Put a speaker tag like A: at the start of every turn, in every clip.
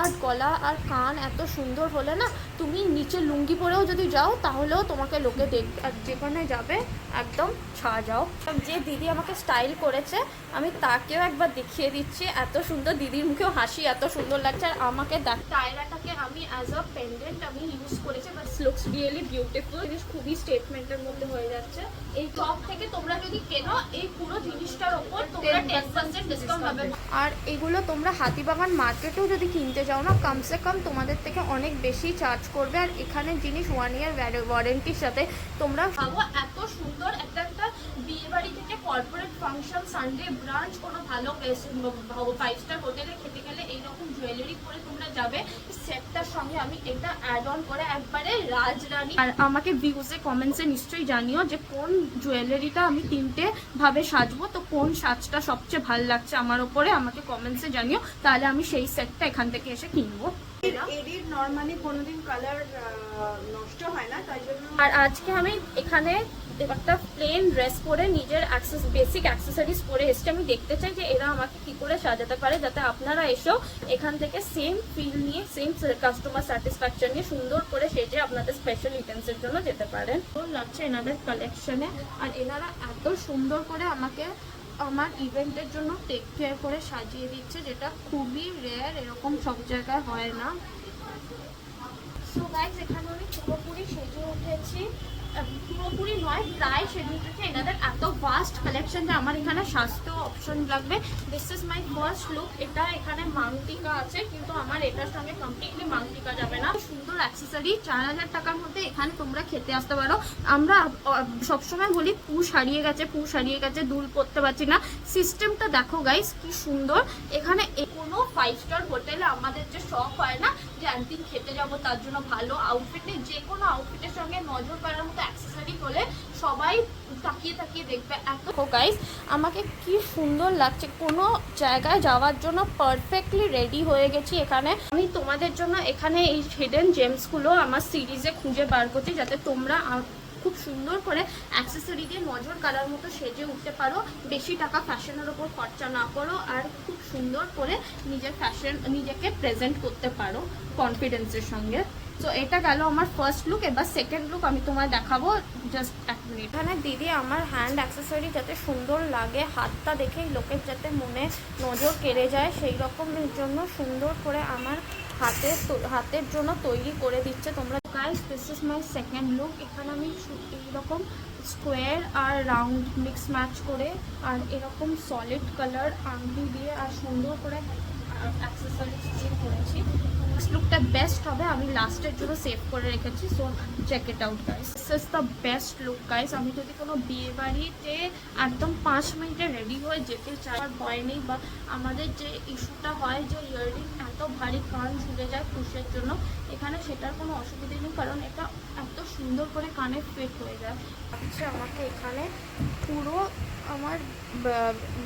A: তোমার গলা আর কান এত সুন্দর হলে না, তুমি নিচে লুঙ্গি পরেও যদি যাও তাহলেও তোমাকে লোকে দেখবে, আর যেখানে যাবে একদম ছা যাও। যে দিদি আমাকে স্টাইল করেছে আমি তাকেও একবার দেখিয়ে দিচ্ছি, এত সুন্দর, দিদির মুখেও হাসি, এত সুন্দর লাগছে। আর আমাকে টায়রাটাকে আমি অ্যাজ আ পেন্ডেন্ট আমি ইউজ করেছি, বাট লুকস রিয়েলি বিউটিফুল। জিনিস খুবই স্টেটমেন্টের মধ্যে হয়ে যাচ্ছে। এই টপ থেকে তোমরা যদি কেনো এই পুরো জিনিসটার ওপর তোমরা 10% ডিসকাউন্ট পাবে। আর এগুলো তোমরা হাতিবাগান মার্কেটেও যদি কিনতে যাও না, কমসে কম তোমাদের থেকে অনেক বেশি চার্জ করবে। আর এখানে জিনিস 1 ইয়ার ওয়ারেন্টির সাথে। তোমরা ভাবো এত সুন্দর একটা বিয়ে বাড়ি থেকে কর্পোরেট ফাংশন, সানডে ব্রাঞ্চ, কোনো ভালো 5 স্টার হোটেলে খেতে গেলে এইরকম জুয়েলারি পরে তোমরা যাবে। সেটটার সঙ্গে আমি এটা অ্যাড অন করে একবারে রাজরানী। আর আমাকে ভিউজে কমেন্টসে নিশ্চয়ই জানিও যে কোন জুয়েলারিটা আমি 3টে ভাবে সাজবো, তো কোন সাজটা সবচেয়ে ভালো লাগছে আমার ওপরে আমাকে কমেন্টসে জানিও, তাহলে আমি সেই সেটটা এখান থেকে এসে কিনবো।
B: এডিট নরমালি কোনোদিন কালার নষ্ট হয় না, তাই জন্য।
A: আর আজকে আমি এখানে একটা প্লেন ড্রেস পরে নিজের বেসিক অ্যাক্সেসরিজ পরে এসেছি। আমি দেখতে চাই যে এরা আমাকে কি করে সাজাতে পারে, যাতে আপনারা এসেও এখান থেকে সেম ফিল নিয়ে, সেম কাস্টমার স্যাটিসফ্যাকশন নিয়ে সুন্দর করে সেজে আপনাদের স্পেশাল ইভেন্টসের জন্য যেতে পারেন। ভালো লাগছে এনাদের কালেকশনে। আর এনারা এত সুন্দর করে আমাকে আমার ইভেন্টের জন্য টেক কেয়ার করে সাজিয়ে দিচ্ছে, যেটা খুবই রেয়ার, এরকম সব জায়গায় হয় না। সো গাইস, এখানে আমি পুরোপুরি সেজে উঠেছি, পুরোপুরি নয় প্রায় সেজে উঠেছি। এনাদের এত ভাস্ট কালেকশন যে আমার এখানে স্বাস্থ্য অপশন লাগবে। This is my first look. এটা এখানে মাংটিকা আছে, কিন্তু আমার এটার সঙ্গে কমপ্লিটলি মাংটিকা যাবে না। সুন্দর অ্যাক্সেসরি 4000 টাকার মধ্যে এখানে তোমরা খেতে আসতে পারো। আমরা সবসময় বলি পুষ হারিয়ে গেছে, দুল পড়তে পারছি না। সিস্টেমটা দেখো গাইস কি সুন্দর। এখানে কোনো 5 স্টার হোটেলে আমাদের যে শখ হয় না যে একদিন খেতে যাবো, তার জন্য ভালো আউটফিট নেই, যে কোনো আউটফিটের সঙ্গে নজর কাড়ার মতো অ্যাক্সেসরি হলে সবাই তাকিয়ে দেখবে। এত গাইস আমাকে কি সুন্দর লাগছে, কোনো জায়গায় যাওয়ার জন্য পারফেক্টলি রেডি হয়ে গেছি। এখানে আমি তোমাদের জন্য এখানে এই হিডেন জেমসগুলো আমার সিরিজে খুঁজে বার করছি, যাতে তোমরা খুব সুন্দর করে অ্যাক্সেসরি দিয়ে নজর কাড়ার মতো সেজে উঠতে পারো, বেশি টাকা ফ্যাশনের ওপর খরচা না করো, আর খুব সুন্দর করে নিজেকে প্রেজেন্ট করতে পারো কনফিডেন্সের সঙ্গে। তো এটা গেল আমার ফার্স্ট লুক। এবার সেকেন্ড লুক আমি তোমায় দেখাবো, জাস্ট 1 মিনিট। এখানে দিদি আমার হ্যান্ড অ্যাক্সেসরি যাতে সুন্দর লাগে, হাতটা দেখেই লোকের যাতে মনে নজর কেড়ে যায়, সেই রকমের জন্য সুন্দর করে আমার হাতের জন্য তৈরি করে দিচ্ছে তোমরা। Guys, this is my second look. এখানে আমি এইরকম স্কোয়ার আর রাউন্ড মিক্স ম্যাচ করে, আর এরকম সলিড কালার আংটি দিয়ে আর সুন্দর করে অ্যাক্সেসরিজ দিয়ে করেছি। লুকটা বেস্ট হবে, আমি লাস্টের জন্য সেভ করে রেখেছি। So check it out guys, this is the best look guys. আমি যদি কোনো বিয়ে বাড়িতে একদম 5 মিনিটে রেডি হয়ে যেতে চাই, আর ভয় নেই। বা আমাদের যে ইস্যুটা হয় যে ইয়াররিং এত ভারী কান ঝুলে যায় পুষের জন্য, এখানে সেটার কোনো অসুবিধা নেই, কারণ এটা এত সুন্দর করে কানে ফিট হয়ে যায়। আচ্ছা, আমাকে এখানে পুরো আমার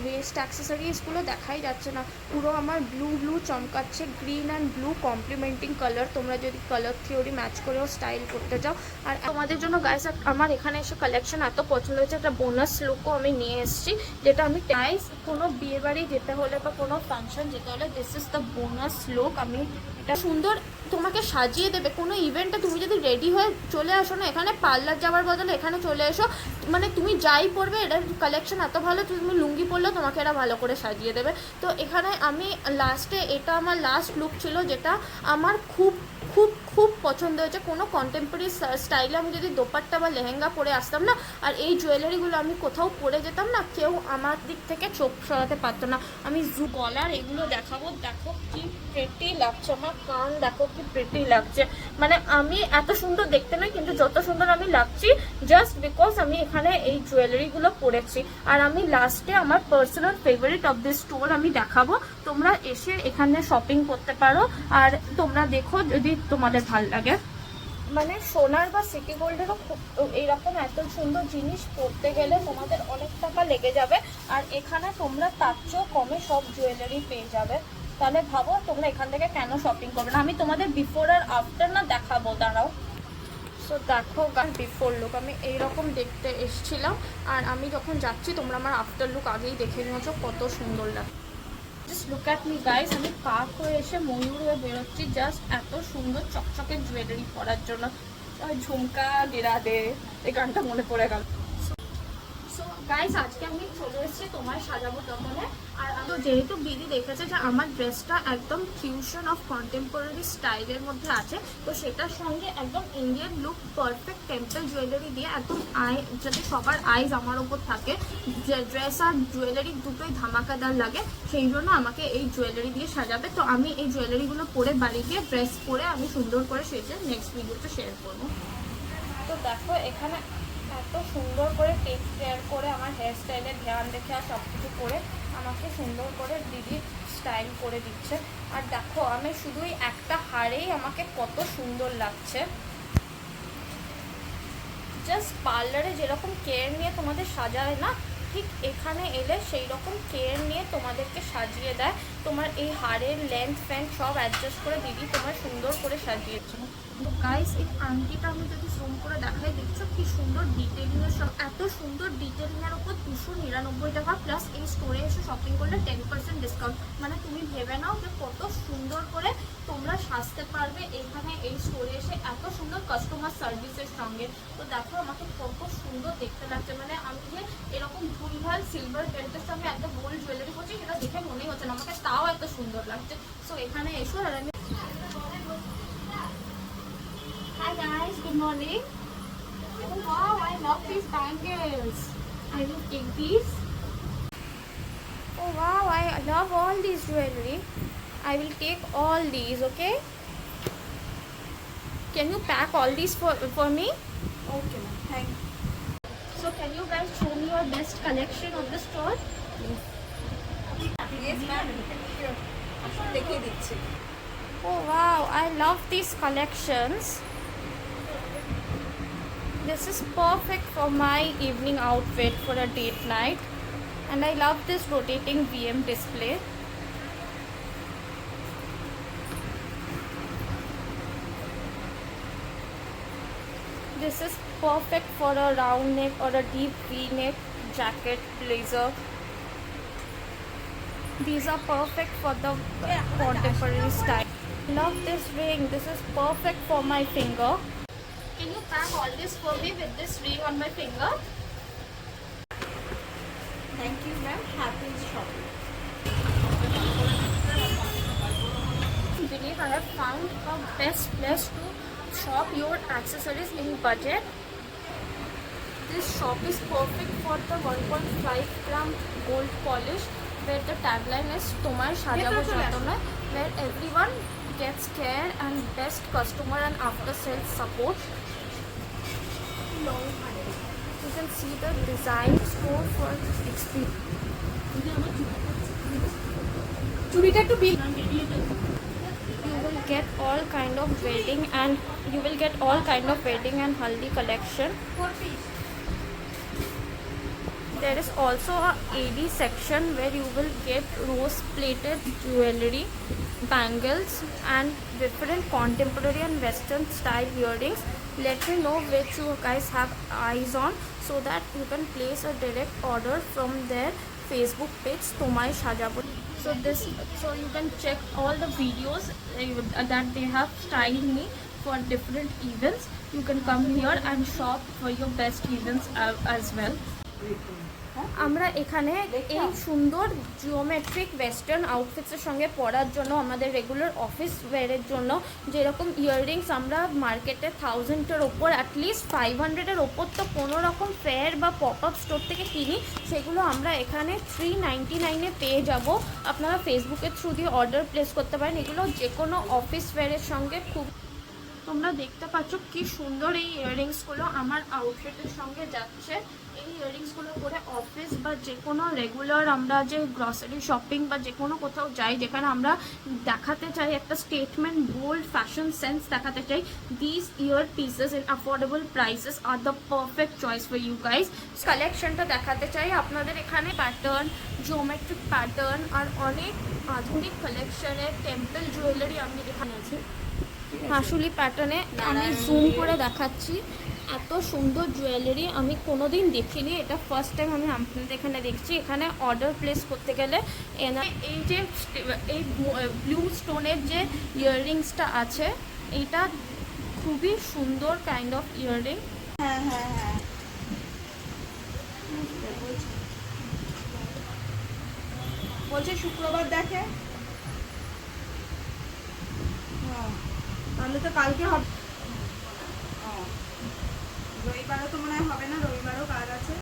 A: ওয়েস্ট অ্যাক্সেসরিজগুলো দেখাই যাচ্ছে না, পুরো আমার ব্লু চমকাচ্ছে, green and blue complementing colour. তোমরা যদি কালার থিওরি ম্যাচ করেও স্টাইল করতে চাও। আর তোমাদের জন্য গাইস আমার এখানে এসে কালেকশন এত পছন্দ হয়েছে, একটা বোনাস লুকও আমি নিয়ে এসেছি, যেটা আমি গাইস কোনো বিয়ে বাড়ি যেতে হলে বা কোনো ফাংশন যেতে হলে this is the bonus look. আমি এটা সুন্দর তোমাকে সাজিয়ে দেবে। কোনো ইভেন্টে তুমি যদি রেডি হয়ে চলে আসো না, এখানে পার্লার যাওয়ার বদলে এখানে চলে এসো, মানে তুমি যাই পরবে, এটার কালেকশন এত ভালো, তুমি লুঙ্গি পরলেও তোমাকে এরা ভালো করে সাজিয়ে দেবে। তো এখানে আমি লাস্টে, এটা আমার লাস্ট লুক ছিল, যেটা আমার খুব খুব খুব পছন্দ হয়েছে। কোনো কন্টেম্পোরারি স্টাইলে আমি যদি দোপাট্টা বা লেহেঙ্গা পরে আসতাম না, আর এই জুয়েলারিগুলো আমি কোথাও পরে যেতাম না, কেউ আমার দিক থেকে চোখ সরাতে পারতো না। আমি গলার এগুলো দেখাবো, দেখো কি প্রিটি লাগছে, আমার কান দেখো কি প্রিটি লাগছে। মানে আমি এত সুন্দর দেখতে নয়, কিন্তু যত সুন্দর আমি লাগছি জাস্ট বিকজ আমি এখানে এই জুয়েলারিগুলো পরেছি। আর আমি লাস্টে আমার personal favourite of this store আমি দেখাবো, তোমরা এসে এখানে শপিং করতে পারো। আর তোমরা দেখো যদি তোমাদের ভালো লাগে। মানে সোনার বা সিটি গোল্ডেরও এইরকম এত সুন্দর জিনিস পরতে গেলে তোমাদের অনেক টাকা লেগে যাবে, আর এখানে তোমরা তার চেয়েও কমে সব জুয়েলারি পেয়ে যাবে। তাহলে ভাবো তোমরা এখান থেকে কেন শপিং করবে না। আমি তোমাদের বিফোর আর আফটার না দেখাবো, দাঁড়াও। সো দেখো বিফোর লুক আমি এইরকম দেখতে এসেছিলাম, আর আমি যখন যাচ্ছি তোমরা আমার আফটার লুক আগেই দেখে নিয়েছো কত সুন্দর লাগে। Just look at me guys, আমি কাক হয়ে এসে ময়ূর হয়ে বেরোচ্ছি জাস্ট এত সুন্দর চকচকে জুয়েলারি পরার জন্য। ঝুমকা গেরা দে, এই গানটা মনে পড়ে গেল। সো গাইস, আজকে আমি চলে এসেছি তোমার সাজাবো দোকানে। আর আমি যেহেতু দিদি দেখেছে যে আমার ড্রেসটা একদম ফিউশন অফ কন্টেম্পোরারি স্টাইলের মধ্যে আছে, তো সেটার সঙ্গে একদম Indian look perfect temple jewellery দিয়ে একদম যাতে সবার আইজ আমার ওপর থাকে, যে ড্রেস আর জুয়েলারি দুটোই ধামাকাদার লাগে, সেই জন্য আমাকে এই জুয়েলারি দিয়ে সাজাবে। তো আমি এই জুয়েলারিগুলো পরে বাড়ি গিয়ে ড্রেস পরে আমি সুন্দর করে সেজে নেক্সট ভিডিওতে শেয়ার করবো। তো দেখো এখানে এত সুন্দর করে টেক কেয়ার করে আমার হেয়ার স্টাইলের ধ্যান রেখে আর সব কিছু করে আমাকে সুন্দর করে দিদি স্টাইল করে দিচ্ছে। আর দেখো আমি শুধুই একটা হারেই আমাকে কত সুন্দর লাগছে। জাস্ট পার্লারে যেরকম কেয়ার নিয়ে তোমাদের সাজায় না, ঠিক এখানে এলে সেই রকম কেয়ার নিয়ে তোমাদেরকে সাজিয়ে দেয়। তোমার এই হাড়ের লেন্থ ফ্যান্ট সব অ্যাডজাস্ট করে দিদি তোমার সুন্দর করে সাজিয়েছে। তো গাইস, এই আংটিটা আমি যদি জুম করে দেখাই, দেখছো কি সুন্দর ডিটেলিংয়ের, সব এত সুন্দর ডিটেলিংয়ের ওপর 299 টাকা, প্লাস এই স্টোরে এসে শপিং করলে 10% ডিসকাউন্ট। মানে তুমি ভেবে নাও যে কত সুন্দর করে তোমরা সাজতে পারবে এখানে এই স্টোরে এসে এত সুন্দর কাস্টমার সার্ভিসের সঙ্গে। তো দেখো আমাকে কত সুন্দর দেখতে লাগছে, মানে আমি যে এরকম ভুলভাল সিলভার বেল্টের সঙ্গে এত গোল্ড জুয়েলারি করছি সেটা দেখে মনেই হচ্ছে না, আমাকে তাও এত সুন্দর লাগছে। সো এখানে এসো। আর আমি Hi guys, good morning. Oh wow, I love these bangles. I will take these. Oh wow, I love all these jewelry. I will take all these, okay? Can you pack all these for me?
B: Okay ma'am, thank you.
A: So can you guys show me your best collection of the store?
B: Yes ma'am, sure, আসলে দেখিয়ে দিচ্ছি।
A: Oh wow, I love these collections. This is perfect for my evening outfit for a date night, and I love this rotating VM display. This is perfect for a round neck or a deep V-neck jacket, blazer. These are perfect for the contemporary style. Love this ring. This is perfect for my finger. Can you pack all this for me with this ring on my finger?
B: Thank you ma'am, happy shopping.
A: I believe I have found a best place to shop your accessories in budget. This shop is perfect for the 1.5 gram gold polish, where the tagline is "Tomar Sajabo Jatona," where everyone gets care and best customer and after sales support. You can see the design store for experience. You will get all kind of wedding and haldi collection. There is also a AD section where you will get rose plated jewelry, bangles and different contemporary and western style earrings. Let me know which you guys have eyes on so that you can place a direct order from their Facebook page Tomai Sajabo. So you can check all the videos that they have styled me for different events. You can come here and shop for your best events as well. আমরা এখানে এই সুন্দর geometric western আউটফিটসের সঙ্গে পরার জন্য আমাদের regular office ওয়্যারের জন্য যেরকম ইয়াররিংস আমরা মার্কেটে 1000-এর ওপর অ্যাটলিস্ট 500-এর ওপর তো কোনো রকম ফেয়ার বা পপ আপ স্টোর থেকে কিনি, সেগুলো আমরা এখানে 399-এ পেয়ে যাব। আপনারা ফেসবুকের থ্রু দিয়ে অর্ডার প্লেস করতে পারেন। এগুলো যে কোনো অফিস ওয়্যারের সঙ্গে খুব, তোমরা দেখতে পাচ্ছ কি সুন্দর এই ইয়াররিংসগুলো আমার আউটফিটের সঙ্গে যাচ্ছে। এই ইয়াররিংসগুলো পরে অফিস বা যে কোনো রেগুলার আমরা যে গ্রসারি শপিং বা যে কোনো কোথাও যাই যেখানে আমরা দেখাতে চাই একটা স্টেটমেন্ট বোল্ড ফ্যাশন সেন্স দেখাতে চাই, this year pieces in affordable prices are the perfect choice for you guys. কালেকশনটা দেখাতে চাই আপনাদের। এখানে প্যাটার্ন, জিওমেট্রিক প্যাটার্ন আর অনেক আধুনিক কালেকশনের টেম্পল জুয়েলারি আমি এখানে আছে। হাসুলি প্যাটার্নে আমি জুম করে দেখাচ্ছি। এত সুন্দর জুয়েলারি আমি কোনোদিন দেখিনি, এটা ফার্স্ট টাইম আমি আপনাদের এখানে দেখছি। এখানে অর্ডার প্লেস করতে গেলে এই যে এই ব্লু স্টোনের যে ইয়াররিংসটা আছে, এটা খুবই সুন্দর কাইন্ড অফ ইয়াররিং।
B: হ্যাঁ হ্যাঁ হ্যাঁ, বলছে শুক্রবার দেখে। তাহলে তো কালকে হবে। রবিবারও তো মনে হয় হবে না, রবিবারও কাজ আছে।